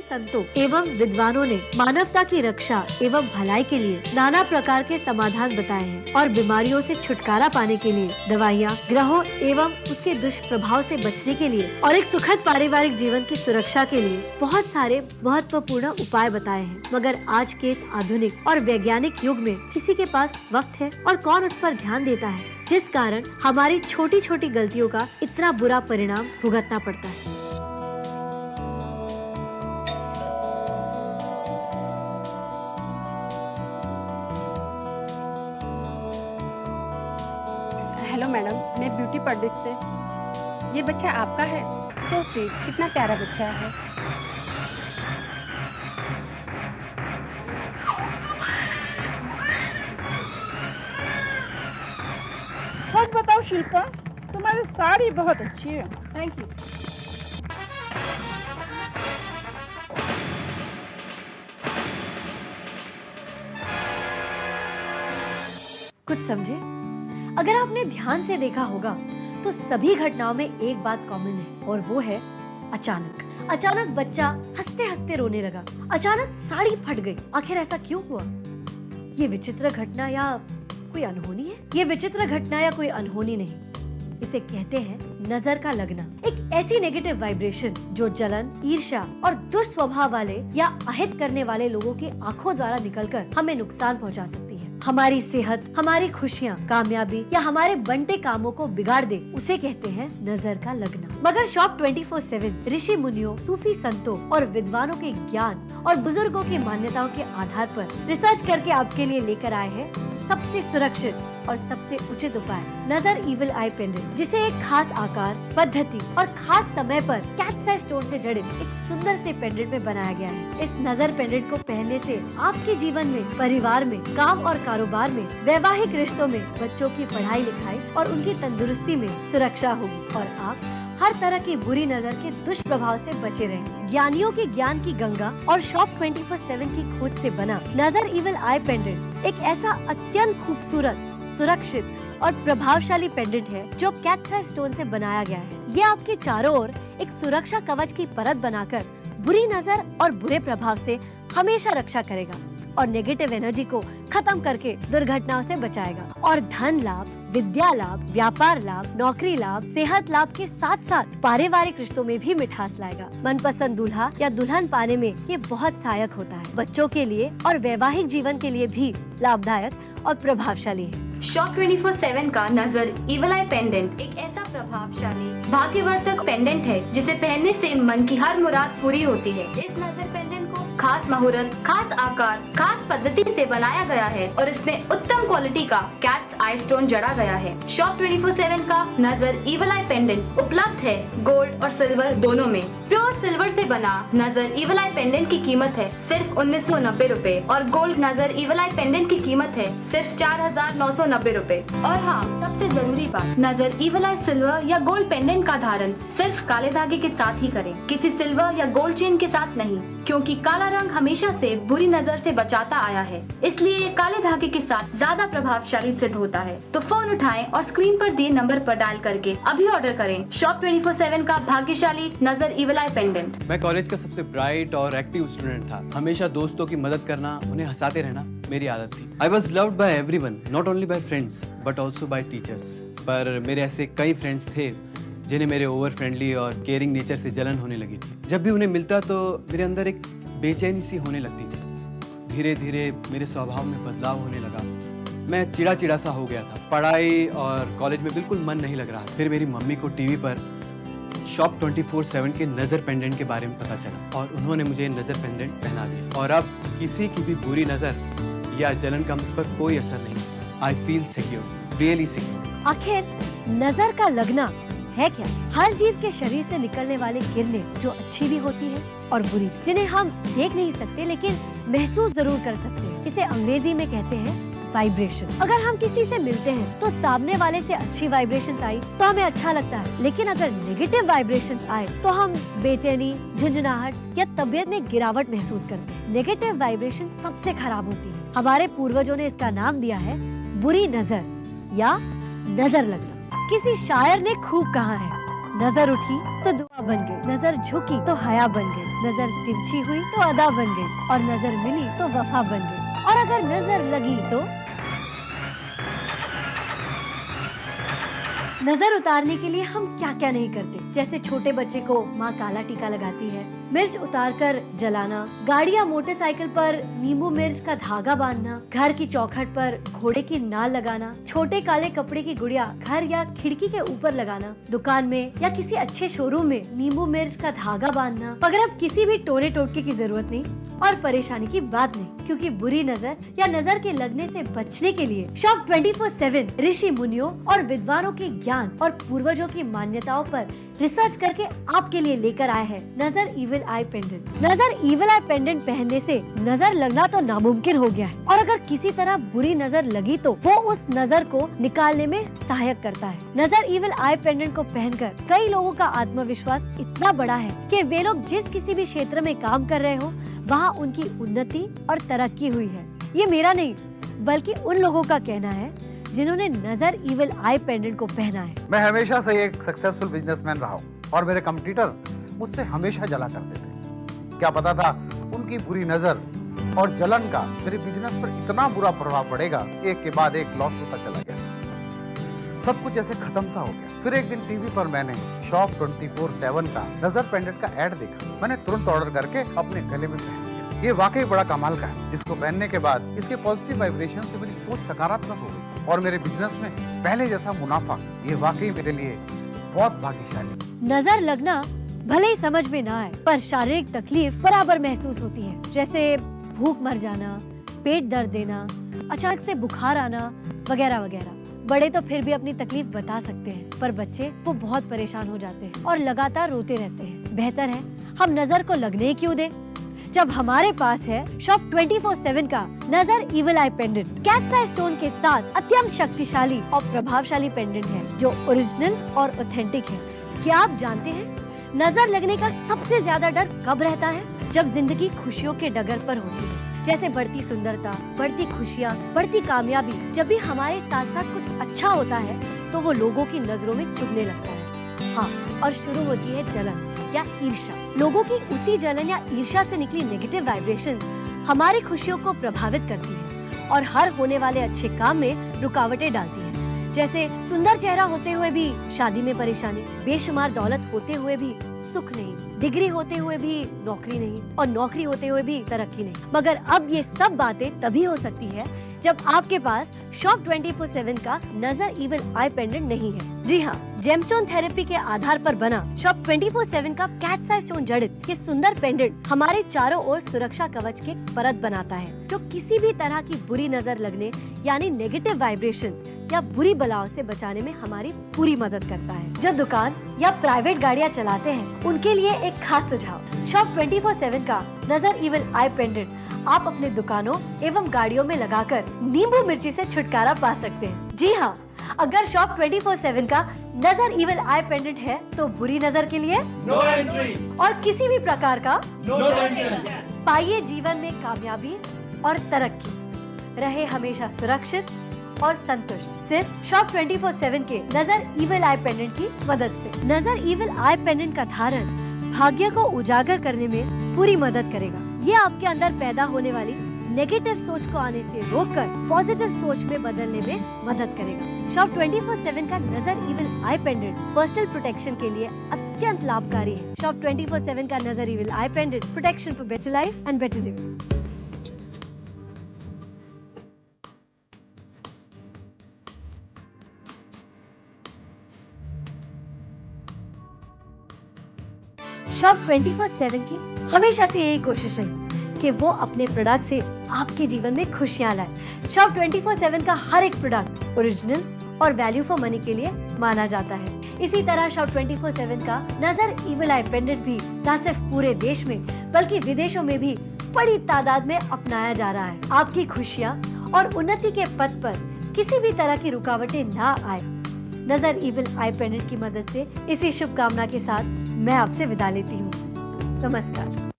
संतों एवं विद्वानों ने मानवता की रक्षा एवं भलाई के लिए नाना प्रकार के समाधान बताए हैं और बीमारियों से छुटकारा पाने के लिए दवाइयाँ, ग्रहों एवं उसके दुष्प्रभाव से बचने के लिए और एक सुखद पारिवारिक जीवन की सुरक्षा के लिए बहुत सारे महत्वपूर्ण उपाय बताए हैं। मगर आज के इस आधुनिक और वैज्ञानिक युग में किसी के पास वक्त है और कौन उस पर ध्यान देता है, जिस कारण हमारी छोटी छोटी गलतियों का इतना बुरा परिणाम भुगतना पड़ता है। हेलो मैडम, मैं ब्यूटी प्रोडक्ट से। ये बच्चा आपका है? तो स्वीट, कितना प्यारा बच्चा है। सच बताओ शिल्पा, तुम्हारी साड़ी बहुत अच्छी है। Thank you. कुछ समझे? अगर आपने ध्यान से देखा होगा तो सभी घटनाओं में एक बात कॉमन है और वो है अचानक बच्चा हंसते हंसते रोने लगा, अचानक साड़ी फट गई। आखिर ऐसा क्यों हुआ? ये विचित्र घटना या कोई अनहोनी है? ये विचित्र घटना या कोई अनहोनी नहीं, इसे कहते हैं नजर का लगना। एक ऐसी नेगेटिव वाइब्रेशन जो जलन, ईर्ष्या और दुष्स्वभाव वाले या अहित करने वाले लोगों की आंखों द्वारा निकलकर हमें नुकसान पहुंचा सकती है। हमारी सेहत, हमारी खुशियाँ, कामयाबी या हमारे बनते कामों को बिगाड़ दे, उसे कहते हैं नजर का लगना। मगर शॉप 24/7 ऋषि मुनियों, सूफी संतों और विद्वानों के ज्ञान और बुजुर्गों की मान्यताओं के आधार पर रिसर्च करके आपके लिए लेकर आए हैं सबसे सुरक्षित और सबसे उचित उपाय, नजर इविल आई पेंडेंट, जिसे एक खास आकार, पद्धति और खास समय पर कैट्स आई स्टोन से जड़े एक सुंदर से पेंडेंट में बनाया गया है। इस नजर पेंडेंट को पहनने से आपके जीवन में, परिवार में, काम और कारोबार में, वैवाहिक रिश्तों में, बच्चों की पढ़ाई लिखाई और उनकी तंदुरुस्ती में सुरक्षा होगी और आप हर तरह की बुरी नजर के दुष्प्रभाव से बचे रहेंगे। ज्ञानियों के ज्ञान की गंगा और शॉप 24/7 की खोज से बना नजर इविल आई पेंडेंट एक ऐसा अत्यंत खूबसूरत, सुरक्षित और प्रभावशाली पेंडेंट है जो कैट्स आई स्टोन से बनाया गया है। ये आपके चारों ओर एक सुरक्षा कवच की परत बनाकर बुरी नजर और बुरे प्रभाव से हमेशा रक्षा करेगा और नेगेटिव एनर्जी को खत्म करके दुर्घटनाओं से बचाएगा और धन लाभ, विद्या लाभ, व्यापार लाभ, नौकरी लाभ, सेहत लाभ के साथ साथ पारिवारिक रिश्तों में भी मिठास लाएगा। मनपसंद दूल्हा या दुल्हन पाने में ये बहुत सहायक होता है। बच्चों के लिए और वैवाहिक जीवन के लिए भी लाभदायक और प्रभावशाली है। शॉप 24/7 का नजर इविल आई पेंडेंट एक ऐसा प्रभावशाली भाग्यवर्धक पेंडेंट है जिसे पहनने से मन की हर मुराद पूरी होती है। इस नजर पेंडेंट को खास मुहूर्त, खास आकार, खास पद्धति से बनाया गया है और इसमें उत्तम क्वालिटी का कैट्स आई स्टोन जड़ा गया है। शॉप 24/7 का नजर इविल आई पेंडेंट उपलब्ध है गोल्ड और सिल्वर दोनों में। प्योर सिल्वर से बना नजर इविल आई पेंडेंट की कीमत है सिर्फ 1990 रूपए और गोल्ड नजर इविल आई पेंडेंट की कीमत है सिर्फ 4990 रूपए। और हाँ, सबसे जरूरी बात, नजर इविल आई सिल्वर या गोल्ड पेंडेंट का धारण सिर्फ काले धागे के साथ ही करें, किसी सिल्वर या गोल्ड चेन के साथ नहीं, क्योंकि काला रंग हमेशा से बुरी नजर से बचाता आया है, इसलिए ये काले धागे के साथ ज्यादा प्रभावशाली सिद्ध होता है। तो फोन उठाएं और स्क्रीन पर दिए नंबर पर डायल करके अभी ऑर्डर करें शॉप 24/7 का भाग्यशाली नजर इविल आई पेंडेंट। मैं कॉलेज का सबसे ब्राइट और एक्टिव स्टूडेंट था। हमेशा दोस्तों की मदद करना, उन्हें हंसाते रहना मेरी आदत थी। I was loved by everyone, not only by friends but also bye teachers. पर मेरे ऐसे कई फ्रेंड्स थे जिन्हें मेरे ओवर फ्रेंडली और केयरिंग नेचर से जलन होने लगी थी। जब भी उन्हें मिलता तो मेरे अंदर एक बेचैनी सी होने लगती थी। धीरे धीरे मेरे स्वभाव में बदलाव होने लगा। मैं चिड़ा सा हो गया था। पढ़ाई और कॉलेज में बिल्कुल मन नहीं लग रहा। फिर मेरी मम्मी को टीवी पर शॉप 24/7 के नज़र पेंडेंट के बारे में पता चला और उन्होंने मुझे नज़र पेंडेंट पहना दिया और अब किसी की भी बुरी नज़र या जलन का मुझ पर कोई असर नहीं। I feel secure, really secure. आखिर नजर का लगना है क्या? हर जीव के शरीर से निकलने वाली किरणें जो अच्छी भी होती है और बुरी, जिन्हें हम देख नहीं सकते लेकिन महसूस जरूर कर सकते हैं। इसे अंग्रेजी में कहते हैं वाइब्रेशन। अगर हम किसी से मिलते हैं तो सामने वाले से अच्छी वाइब्रेशन आई तो हमें अच्छा लगता है, लेकिन अगर नेगेटिव वाइब्रेशन आए तो हम बेचैनी, झुंझुनाहट या तबीयत में गिरावट महसूस करते हैं। नेगेटिव वाइब्रेशन सबसे खराब होती है। हमारे पूर्वजों ने इसका नाम दिया है बुरी नजर या नजर लगना। किसी शायर ने खूब कहा है, नजर उठी तो दुआ बन गई, नजर झुकी तो हया बन गई, नजर तिरछी हुई तो अदा बन गई और नजर मिली तो वफा बन गई। और अगर नजर लगी तो नजर उतारने के लिए हम क्या क्या नहीं करते। जैसे छोटे बच्चे को माँ काला टीका लगाती है, मिर्च उतारकर जलाना, गाड़ी या मोटरसाइकिल पर नींबू मिर्च का धागा बांधना, घर की चौखट पर घोड़े की नाल लगाना, छोटे काले कपड़े की गुड़िया घर या खिड़की के ऊपर लगाना, दुकान में या किसी अच्छे शोरूम में नींबू मिर्च का धागा बांधना। मगर अब किसी भी टोने टोटके की जरूरत नहीं और परेशानी की बात नहीं, क्योंकि बुरी नजर या नजर के लगने से बचने के लिए शॉप 24/7 ऋषि मुनियों और विद्वानों के ज्ञान और पूर्वजों की मान्यताओं पर रिसर्च करके आपके लिए लेकर आए हैं नजर इविल आई पेंडेंट। नजर इविल आई पेंडेंट पहनने से नजर लगना तो नामुमकिन हो गया है, और अगर किसी तरह बुरी नजर लगी तो वो उस नजर को निकालने में सहायक करता है। नजर इविल आई पेंडेंट को पहनकर कई लोगों का आत्मविश्वास इतना बड़ा है कि वे लोग जिस किसी भी क्षेत्र में काम कर रहे हो वहाँ उनकी उन्नति और तरक्की हुई है। ये मेरा नहीं बल्कि उन लोगों का कहना है जिन्होंने नजर इविल आई पेंडेंट को पहना है। मैं हमेशा से एक सक्सेसफुल बिजनेसमैन रहा हूँ और मेरे कंपटीटर मुझसे हमेशा जला करते थे। क्या पता था उनकी बुरी नजर और जलन का मेरे बिजनेस पर इतना बुरा प्रभाव पड़ेगा। एक के बाद एक लॉस होता चला गया, सब कुछ ऐसे खत्म सा हो गया। फिर एक दिन टीवी पर मैंने शॉप 24/7 का नजर पेंडेंट का ऐड देखा। मैंने तुरंत ऑर्डर करके अपने गले में पहन लिया। ये वाकई बड़ा कमाल का है। इसको पहनने के बाद इसके पॉजिटिव वाइब्रेशन से मेरी सोच सकारात्मक हो गई और मेरे बिजनेस में पहले जैसा मुनाफा। ये वाकई मेरे लिए बहुत भाग्यशाली। नजर लगना भले ही समझ में ना आए, पर शारीरिक तकलीफ बराबर महसूस होती है, जैसे भूख मर जाना, पेट दर्द देना, अचानक से बुखार आना वगैरह वगैरह। बड़े तो फिर भी अपनी तकलीफ बता सकते हैं, पर बच्चे वो बहुत परेशान हो जाते हैं और लगातार रोते रहते हैं। बेहतर है हम नजर को लगने ही क्यों दें, जब हमारे पास है शॉप 24/7 का नजर इविल आई पेंडेंट। कैटसा स्टोन के साथ अत्यंत शक्तिशाली और प्रभावशाली पेंडेंट है जो ओरिजिनल और ऑथेंटिक है। क्या आप जानते हैं नजर लगने का सबसे ज्यादा डर कब रहता है? जब जिंदगी खुशियों के डगर पर होती है, जैसे बढ़ती सुंदरता, बढ़ती खुशियाँ, बढ़ती कामयाबी। जब भी हमारे साथ साथ कुछ अच्छा होता है तो वो लोगों की नजरों में चुभने लगता है। हाँ, और शुरू होती है जलन या ईर्ष्या। लोगों की उसी जलन या ईर्ष्या से निकली नेगेटिव वाइब्रेशंस हमारी खुशियों को प्रभावित करती है और हर होने वाले अच्छे काम में रुकावटें डालती है। जैसे सुंदर चेहरा होते हुए भी शादी में परेशानी, बेशुमार दौलत होते हुए भी सुख नहीं, डिग्री होते हुए भी नौकरी नहीं और नौकरी होते हुए भी तरक्की नहीं। मगर अब ये सब बातें तभी हो सकती है जब आपके पास शॉप 24/7 का नजर इविल आई पेंडेंट नहीं है। जी हाँ, जेमस्टोन थेरेपी के आधार पर बना शॉप 24/7 का कैटसा स्टोन जड़ित ये सुंदर पेंडेंट हमारे चारों ओर सुरक्षा कवच के परत बनाता है, जो किसी भी तरह की बुरी नजर लगने यानी नेगेटिव वाइब्रेशंस या बुरी बलाओं से बचाने में हमारी पूरी मदद करता है। जो दुकान या प्राइवेट गाड़ियाँ चलाते हैं उनके लिए एक खास सुझाव, शॉप 24/7 का नजर इविल आई पेंडेंट आप अपने दुकानों एवं गाड़ियों में लगाकर नींबू मिर्ची से छुटकारा पा सकते हैं। जी हाँ, अगर शॉप 24/7 का नजर इविल आई पेंडेंट है तो बुरी नजर के लिए नो एंट्री और किसी भी प्रकार का नो टेंशन। पाइए जीवन में कामयाबी और तरक्की, रहे हमेशा सुरक्षित और संतुष्ट सिर्फ शॉप 24/7 के नजर इविल आई पेंडेंट की मदद से। नजर इविल आई पेंडेंट का धारण भाग्य को उजागर करने में पूरी मदद करेगा। ये आपके अंदर पैदा होने वाली नेगेटिव सोच को आने से रोककर पॉजिटिव सोच में बदलने में मदद करेगा। शॉप 24/7 का नजर इविल आई पेंडेंट पर्सनल प्रोटेक्शन के लिए अत्यंत लाभकारी है। शॉप 24/7 का नजर evil I pendant, protection for better life and better living. Shop 24/7 की हमेशा से यही कोशिश है कि वो अपने प्रोडक्ट से आपके जीवन में खुशियां लाए। शॉप 24/7 का हर एक प्रोडक्ट ओरिजिनल और वैल्यू फॉर मनी के लिए माना जाता है। इसी तरह शॉप 24/7 का नजर इविल आई पेंडेंट भी न सिर्फ पूरे देश में बल्कि विदेशों में भी बड़ी तादाद में अपनाया जा रहा है। आपकी खुशियाँ और उन्नति के पथ पर किसी भी तरह की रुकावटें ना आए, नजर इविल आई पेंडेंट की मदद से इसी शुभकामना के साथ मैं आपसे विदा लेती हूँ। नमस्कार।